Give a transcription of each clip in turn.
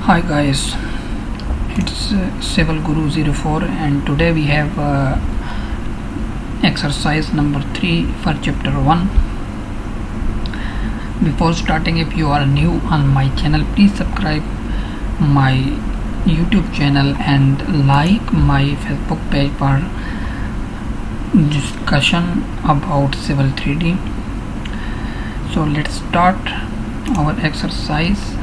Hi guys, it's Civil Guru 04 and today we have exercise number 3 for chapter 1. Before starting, if you are new on my channel, please subscribe my YouTube channel and like my Facebook page for discussion about Civil 3D. So let's start our exercise.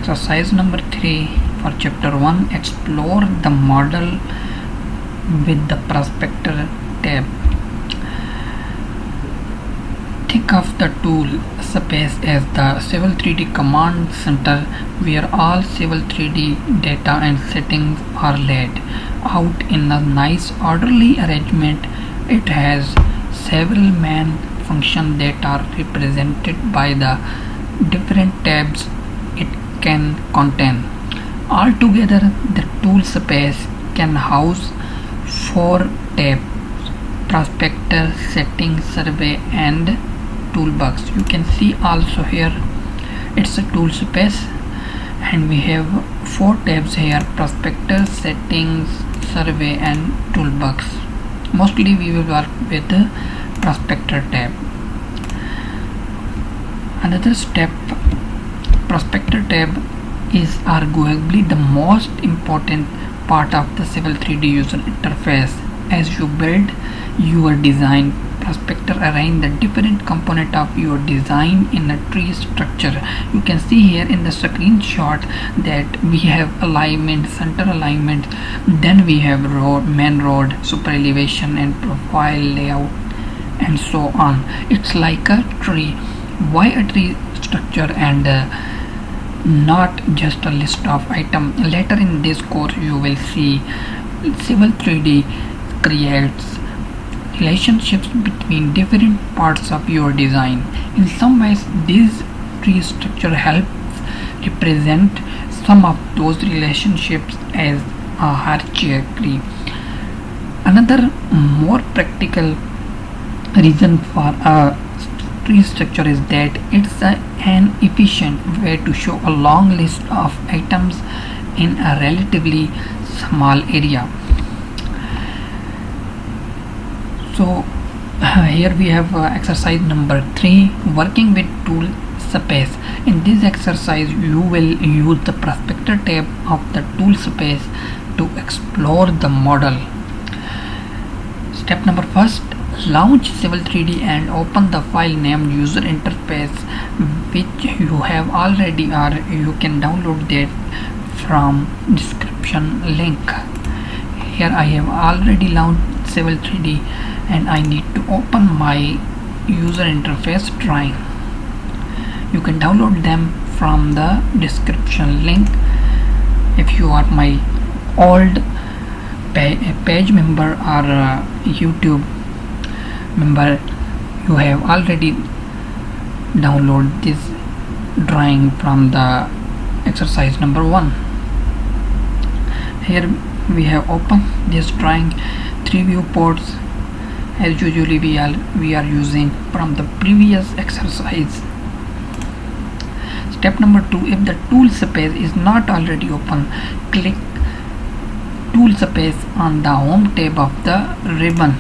Exercise number 3 for chapter 1. Explore the model with the Prospector tab. Think of the tool space as the Civil 3D command center where all Civil 3D data and settings are laid out in a nice orderly arrangement. It has several main functions that are represented by the different tabs it can contain. Altogether, the tool space can house 4 tabs: Prospector, Settings, Survey and Toolbox. You can see also here it's a tool space and we have 4 tabs here: Prospector, Settings, Survey and Toolbox. Mostly we will work with the Prospector tab. Another step, Prospector tab is arguably the most important part of the Civil 3D user interface. As you build your design, Prospector arrange the different component of your design in a tree structure. You can see here in the screenshot that we have alignment, center alignment, then we have road, main road, super elevation and profile layout and so on. It's like a tree. Why a tree structure and not just a list of items? Later in this course you will see Civil 3D creates relationships between different parts of your design. In some ways this tree structure helps represent some of those relationships as a hierarchy. Another more practical reason for a tree structure is that it's an efficient way to show a long list of items in a relatively small area. So here we have exercise number 3, working with tool space. In this exercise you will use the Prospector tab of the tool space to explore the model. Step number 1, launch Civil 3D and open the file named user interface, which you have already, or you can download that from description link. Here I have already launched Civil 3D and I need to open my user interface drawing. You can download them from the description link. If you are my old page member or YouTube member, you have already downloaded this drawing from the exercise number 1. Here we have opened this drawing, 3 viewports as usually we are using from the previous exercise. Step number 2, if the tool space is not already open, click tool space on the home tab of the ribbon.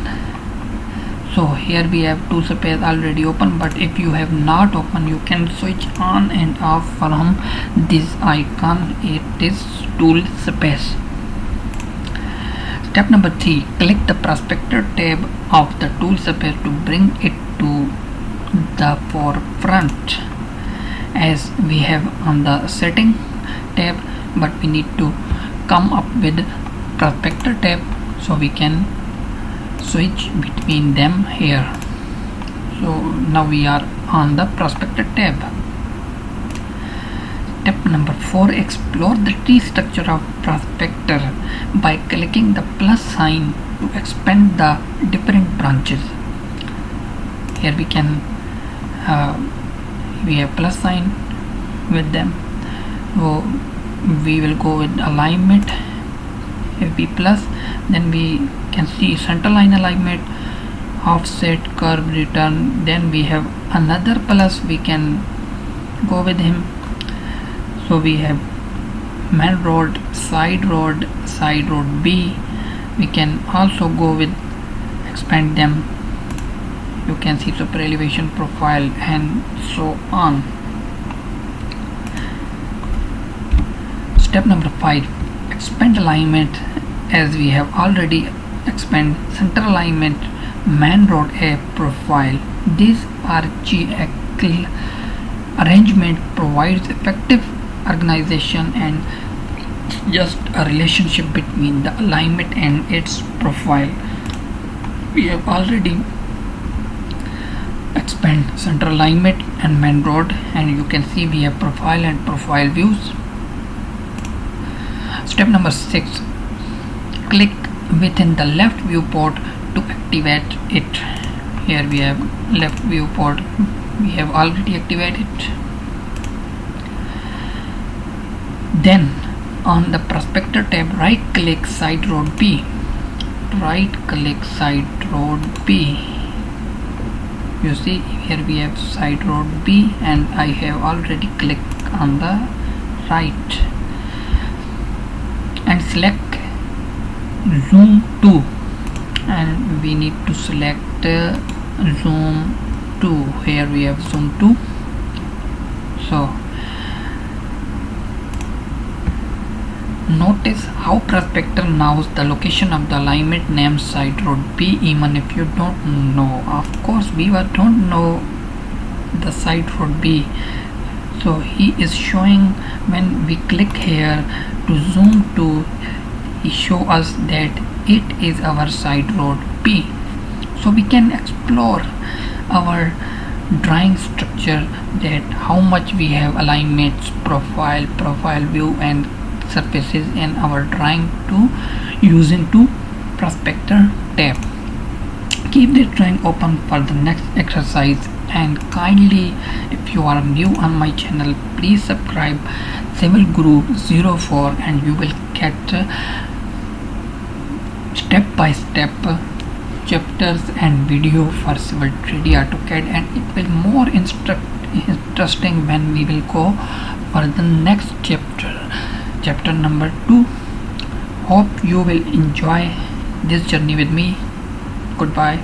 So here we have tool space already open, but if you have not open, you can switch on and off from this icon. It is tool space. Step number 3, click the Prospector tab of the tool space to bring it to the forefront, as we have on the setting tab, but we need to come up with Prospector tab so we can switch between them here. So now we are on the Prospector tab. Step number 4, explore the tree structure of Prospector by clicking the plus sign to expand the different branches. Here we can we have plus sign with them. So we will go with alignment. If we plus, then we can see center line alignment, offset, curve, return. Then we have another plus, we can go with him. So we have main road, side road B. We can also go with expand them. You can see super elevation profile and so on. Step number 5, expand alignment. As we have already expand center alignment, main road A profile. This architectural arrangement provides effective organization and just a relationship between the alignment and its profile. We have already expand center alignment and main road, and you can see we have profile and profile views. Step number 6, click within the left viewport to activate it. Here we have left viewport, we have already activated. Then on the Prospector tab, right click side road B. Right click side road B. You see here we have side road B, and I have already clicked on the right, and select zoom to, and we need to select zoom to. Here we have zoom to. So notice how Prospector knows the location of the alignment named side road B even if you don't know. Of course we don't know the side road B, so he is showing when we click here to zoom to, he show us that it is our side road B. So we can explore our drawing structure, that how much we have alignments, profile view and surfaces in our drawing to use into Prospector tab. Keep this drawing open for the next exercise, and kindly, if you are new on my channel, please subscribe Civil Guru 04, and you will get step by step chapters and video for Civil3d AutoCAD, and it will more interesting when we will go for the next chapter number 2. Hope you will enjoy this journey with me. Goodbye.